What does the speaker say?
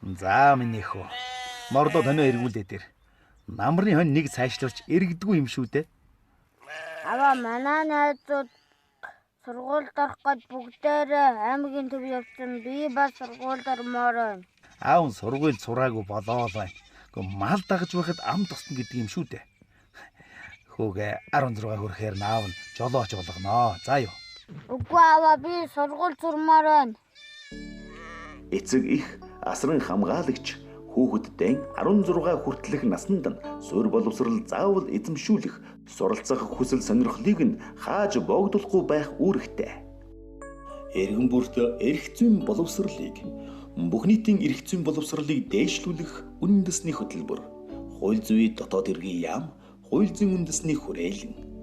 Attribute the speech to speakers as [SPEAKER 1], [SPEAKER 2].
[SPEAKER 1] За минийх үү. Мордо тонио эргүүлээ дээр. Намрын хонь нэг цаашлуулж эргэдэггүй юм шүү дээ.
[SPEAKER 2] Аваа манай найзууд сургуульд орох гээд бүгдээрээ аймгийн төв явсан. Би бас сургуульд ормоор байна.
[SPEAKER 1] Аав нь сургуульд сураагүй болоо л байна. Гэхдээ мал дагаж байхад ам тусна гэдэг юм шүү дээ. Хүүгээ 16 хүрэхээр наав нь жолооч болгоноо. За юу.
[SPEAKER 2] Үгүй аваа би сургуульд сурмаар байна.
[SPEAKER 3] Эцэг их асран хамгаалагч хүүхэдтэй 16 хүртэлх наснд нь суурь боловсрал заавал эзэмшүүлэх, суралцах хүсэл сонирхлыг нь хааж богдуулахгүй байх үүрэгтэй. Эргэн бүрт эрх зүйн боловсролыг, бүх нийтийн эрх зүйн боловсролыг дээшлүүлэх үндэсний хөтөлбөр, хууль зүйн дотоод хэргийн яам, хууль зүйн үндэсний хүрээлэн